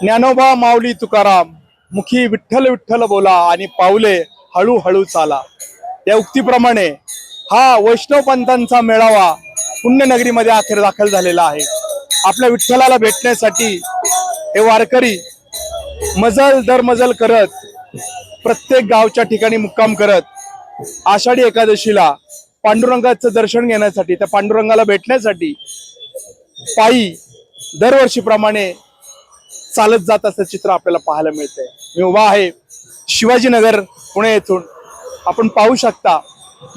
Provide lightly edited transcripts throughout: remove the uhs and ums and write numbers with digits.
ज्ञानोबा माऊली तुकाराम मुखी विठ्ठल विठ्ठल बोला आणि पाऊले हळूहळू चाला या उक्तीप्रमाणे हा वैष्णव पंथांचा मेळावा पुण्यनगरीमध्ये अखेर दाखल झालेला आहे। आपल्या विठ्ठलाला भेटण्यासाठी हे वारकरी मजल दर मजल करत प्रत्येक गावच्या ठिकाणी मुक्काम करत आषाढी एकादशीला पांडुरंगाचं दर्शन घेण्यासाठी त्या पांडुरंगाला भेटण्यासाठी पायी दरवर्षीप्रमाणे चालत जात असं चित्र आपल्याला पाहायला मिळतंय। मी उभा आहे शिवाजीनगर पुणे येथून। आपण पाहू शकता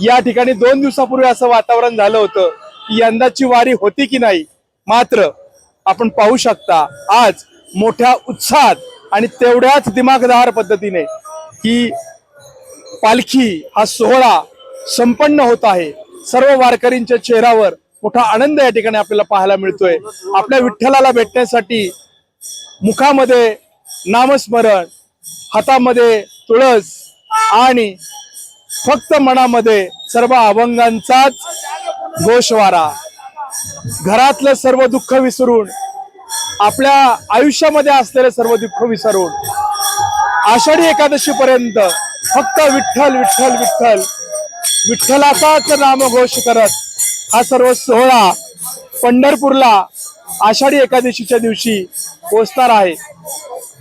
या ठिकाणी 2 दिवसापूर्वी असं वातावरण झालं होतं की यंदाची वारी होती की नाही, मात्र आपण पाहू शकता आज मोठ्या उत्साहात आणि तेवढ्याच दिमागदार पद्धतीने ही पालखी हा सोहळा संपन्न होत आहे। सर्व वारकरींच्या चेहऱ्यावर मोठा आनंद या ठिकाणी आपल्याला पाहायला मिळतोय। आपल्या विठ्ठलाला भेटण्यासाठी मुखामध्ये नामस्मरण, हातामध्ये तुळस आणि फक्त मनामध्ये सर्व अभंगांचाच गोषवारा, घरातलं सर्व दुःख विसरून आपल्या आयुष्यामध्ये असलेले सर्व दुःख विसरून आषाढी एकादशी पर्यंत फक्त विठ्ठल विठ्ठल विठ्ठल विठ्ठलाचाच नामघोष करत हा सर्व सोहळा पंढरपूरला आषाढी एकादशीच्या दिवशी पोहोचणार आहे।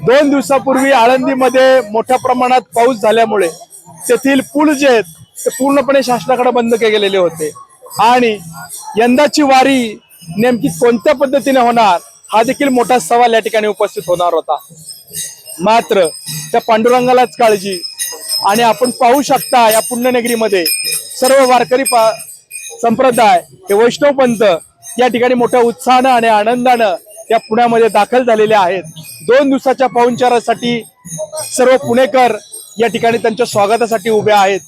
2 दिवसापूर्वी आळंदीमध्ये मोठ्या प्रमाणात पाऊस झाल्यामुळे तेथील पूल जे आहेत ते पूर्णपणे शासनाकडे बंद केलेले होते आणि यंदाची वारी नेमकी कोणत्या पद्धतीने होणार हा देखील मोठा सवाल या ठिकाणी उपस्थित होणार होता। मात्र त्या पांडुरंगालाच काळजी आणि आपण पाहू शकता या पुण्यनगरीमध्ये सर्व वारकरी संप्रदाय हे वैष्णव पंथ या ठिकाणी मोठ्या उत्साहानं आणि आनंदानं या पुण्यामध्ये दाखल झालेले आहेत। 2 दिवसाच्या पाहुणचारासाठी सर्व पुणेकर या ठिकाणी त्यांच्या स्वागतासाठी उभे आहेत।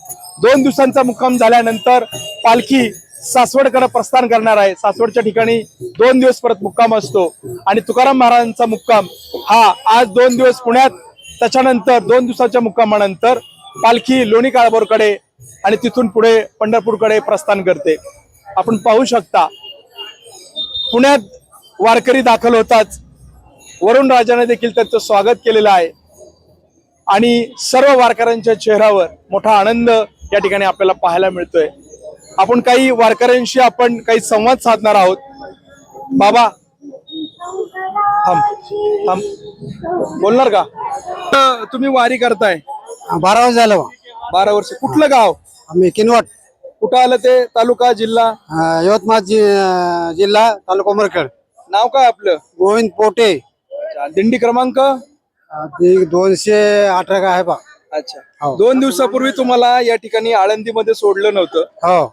2 दिवसांचा मुक्काम झाल्यानंतर पालखी सासवडकडे प्रस्थान करणार आहे। सासवडच्या ठिकाणी 2 दिवस परत मुक्काम असतो आणि तुकाराम महाराजांचा मुक्काम हा आज 2 दिवस पुण्यात, त्याच्यानंतर 2 दिवसाच्या मुक्कामानंतर पालखी लोणी काळभोरकडे आणि तिथून पुढे पंढरपूरकडे प्रस्थान करते। आपण पाहू शकता पुण्यात वारकरी दाखल होताच वरुण राजाने देखील त्यांचं स्वागत केलेलं आहे आणि सर्व वारकऱ्यांच्या चेहऱ्यावर मोठा आनंद या ठिकाणी आपल्याला पाहायला मिळतोय। आपण काही वारकऱ्यांशी आपण काही संवाद साधणार आहोत। बाबा थांब थांब बोलणार का? तुम्ही वारी करताय 12 वर्ष झालं. 12 वर्ष। कुठलं गाव? आम्ही किनवट. कुठं आलं ते? तालुका जिल्हा? यवतमाळ जिल्हा तालुका उमरखेड. नाव काय आपलं? गोविंद पोटे. दिंडी क्रमांक 218 का आहे बा. अच्छा। 2 दिवसापूर्वी तुम्हाला या ठिकाणी आळंदीमध्ये सोडलं नव्हतं। हो.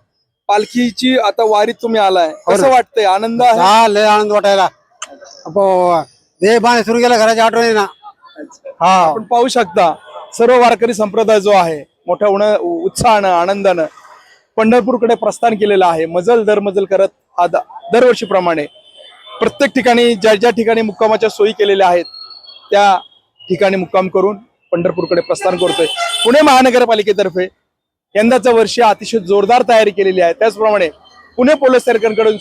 पालखीची आता वारीत तुम्ही आलाय, कसं वाटतंय? आनंद आहे? हा, लय आनंद वाटायला. देह बाण सुरू केला घराच्या आठवणी ना. हा, आपण पाहू शकता सर्व वारकरी संप्रदाय जो आहे मोठ्या उत्साहानं आनंदानं पंढरपूरकडे प्रस्थान केलेलं आहे। मजल दर मजल करत दरवर्षीप्रमाणे प्रत्येक ठिकाणी ज्या ठिकाणी मुक्कामाच्या सोयी केलेल्या आहेत त्या ठिकाणी मुक्काम करून पंढरपूरकडे प्रस्थान करतोय। पुणे महानगरपालिकेतर्फे यंदाचं वर्ष अतिशय जोरदार तयारी केलेली आहे। त्याचप्रमाणे पुणे पोलीस स्टेशनकडून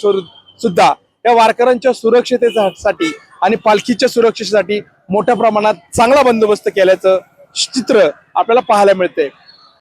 सुद्धा या वारकऱ्यांच्या सुरक्षिततेसाठी आणि पालखीच्या सुरक्षेसाठी मोठ्या प्रमाणात चांगला बंदोबस्त केल्याचं चित्र आपल्याला पाहायला मिळते।